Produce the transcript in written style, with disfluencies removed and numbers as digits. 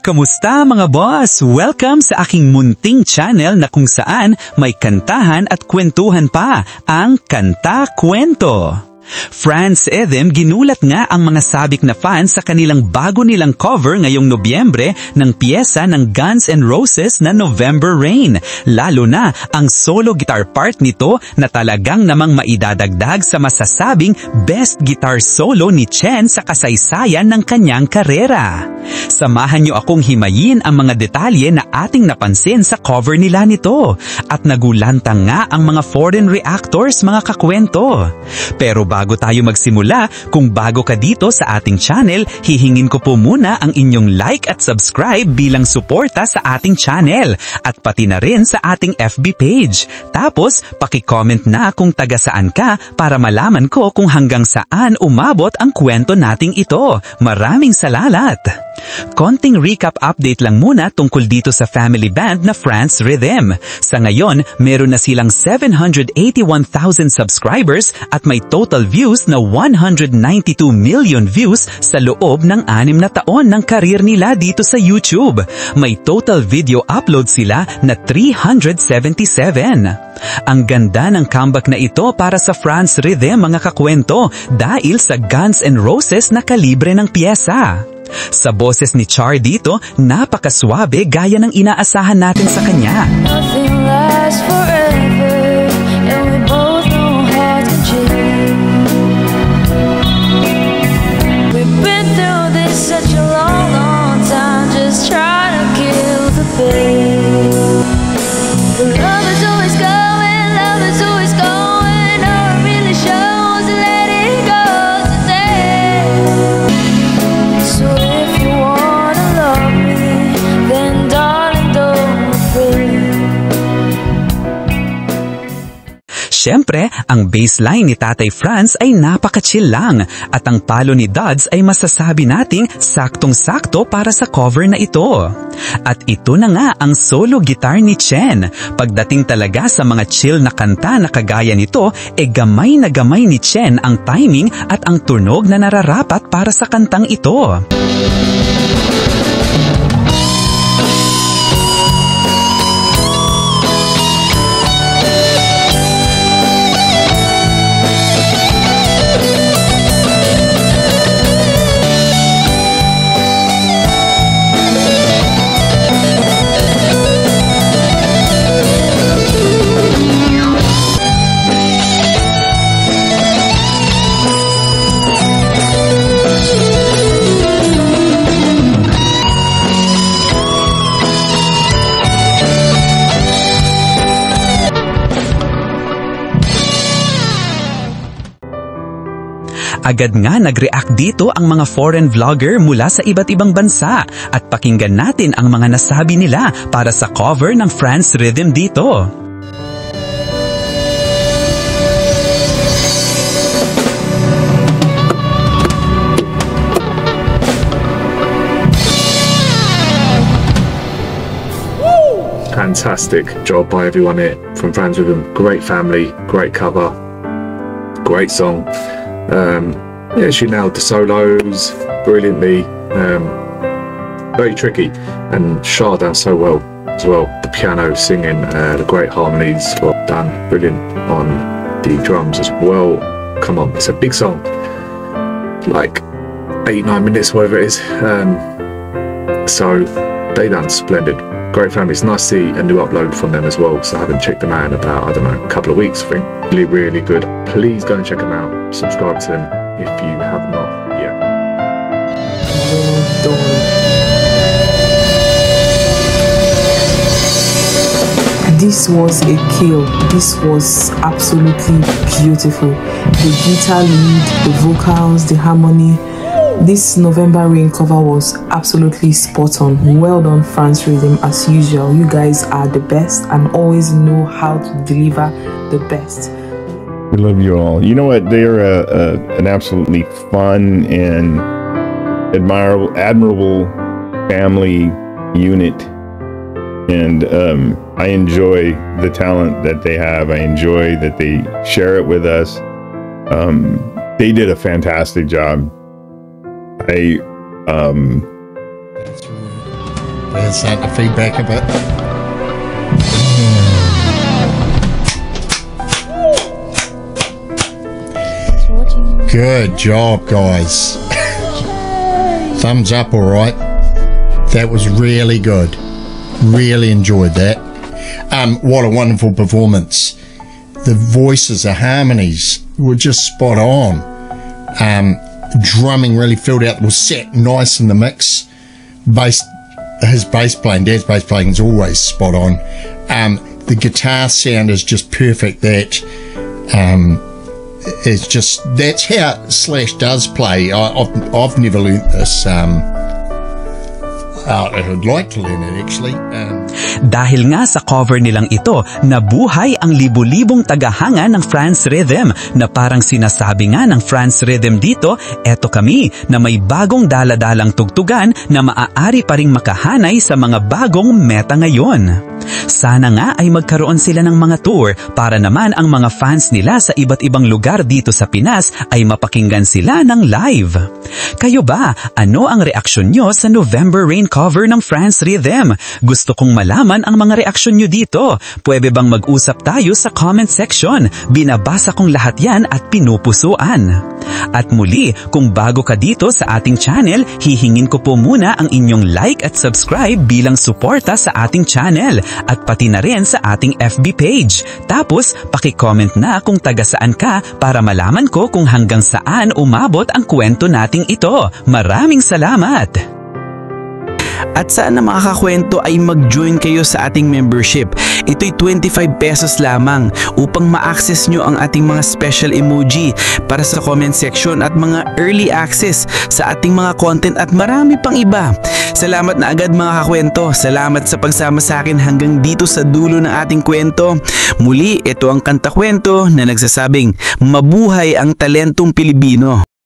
Kamusta mga boss? Welcome sa aking munting channel na kung saan may kantahan at kwentuhan pa, ang Kanta Kwento. France Rhythm ginulat nga ang mga sabik na fans sa kanilang bago nilang cover ngayong Nobyembre ng piyesa ng Guns N' Roses na November Rain. Lalo na ang solo guitar part nito na talagang namang maidadagdag sa masasabing best guitar solo ni Chen sa kasaysayan ng kanyang karera. Samahan niyo akong himayin ang mga detalye na ating napansin sa cover nila nito at nagulantang nga ang mga foreign reactors mga kakwento. Pero bago tayo magsimula, kung bago ka dito sa ating channel, hihingin ko po muna ang inyong like at subscribe bilang suporta sa ating channel at pati na rin sa ating FB page. Tapos, paki-comment na kung taga saan ka para malaman ko kung hanggang saan umabot ang kwento nating ito. Maraming salamat! Konting recap update lang muna tungkol dito sa family band na France Rhythm. Sa ngayon, meron na silang 781,000 subscribers at may total views na 192 million views sa loob ng 6 na taon ng karir nila dito sa YouTube. May total video upload sila na 377. Ang ganda ng comeback na ito para sa France Rhythm mga kakwento dahil sa Guns N' Roses na kalibre ng piyesa. Sa boses ni Char dito, napakaswabe gaya ng inaasahan natin sa kanya. Nothing lasts forever, and we both know how to change. We've been through this such a long, long time, just trying to kill the pain. The love is always going, love is always going, no one really shows to let it go today. So if you wanna love me, then darling don't afraid. Siyempre, ang bassline ni Tatay Franz ay napaka-chill lang at ang palo ni Duds ay masasabi nating saktong-sakto para sa cover na ito. At ito na nga ang solo guitar ni Chen. Pagdating talaga sa mga chill na kanta na kagaya nito, gamay na gamay ni Chen ang timing at ang tunog na nararapat para sa kantang ito. Agad nga nag-react dito ang mga foreign vlogger mula sa iba't ibang bansa at pakinggan natin ang mga nasabi nila para sa cover ng France Rhythm dito. Fantastic job by everyone here from France Rhythm. Great family, great cover, great song. Yeah, she nailed the solos brilliantly. Very tricky, and Shah done so well as well. The piano, singing, the great harmonies were done brilliant on the drums as well. Come on, it's a big song, like 8-9 minutes, whatever it is. So they done splendid. Great family. It's nice to see a new upload from them as well, so I haven't checked them out in about, I don't know, a couple of weeks, I think. Really, really good. Please go and check them out. Subscribe to them if you have not yet. Well done. This was a kill. This was absolutely beautiful. The guitar lead, the vocals, the harmony. This November Rain cover was absolutely spot on. Well done, France Rhythm, as usual. You guys are the best and always know how to deliver the best. We love you all. You know what? They're an absolutely fun and admirable family unit. And I enjoy the talent that they have. I enjoy that they share it with us. They did a fantastic job. we're starting to feedback a bit. Good job, guys. Thumbs up, all right. That was really good. Really enjoyed that. What a wonderful performance. The voices, the harmonies were just spot on. Drumming really filled out, was set nice in the mix. His bass playing, Dad's bass playing is always spot on. The guitar sound is just perfect. It's just, that's how Slash does play. I've never learnt this. I'd like to learn it actually. Dahil nga sa cover nilang ito, nabuhay ang libu-libong tagahanga ng France Rhythm na parang sinasabi nga ng France Rhythm dito, eto kami na may bagong daladalang tugtugan na maaari pa ring makahanay sa mga bagong meta ngayon. Sana nga ay magkaroon sila ng mga tour para naman ang mga fans nila sa iba't ibang lugar dito sa Pinas ay mapakinggan sila ng live. Kayo ba, ano ang reaksyon nyo sa November Rain cover ng France Rhythm? Gusto kong malaman ang mga reaksyon nyo dito. Pwede bang mag-usap tayo sa comment section? Binabasa kong lahat yan at pinupusuan. At muli, kung bago ka dito sa ating channel, hihingin ko po muna ang inyong like at subscribe bilang suporta sa ating channel at pati na rin sa ating FB page. Tapos, paki-comment na kung taga saan ka para malaman ko kung hanggang saan umabot ang kwento nating ito. Maraming salamat! At sana mga kakwento ay mag-join kayo sa ating membership. Ito'y 25 pesos lamang upang ma-access nyo ang ating mga special emoji para sa comment section at mga early access sa ating mga content at marami pang iba. Salamat na agad mga kakwento. Salamat sa pagsama sa akin hanggang dito sa dulo ng ating kwento. Muli, ito ang Kanta Kwento na nagsasabing, mabuhay ang talentong Pilipino.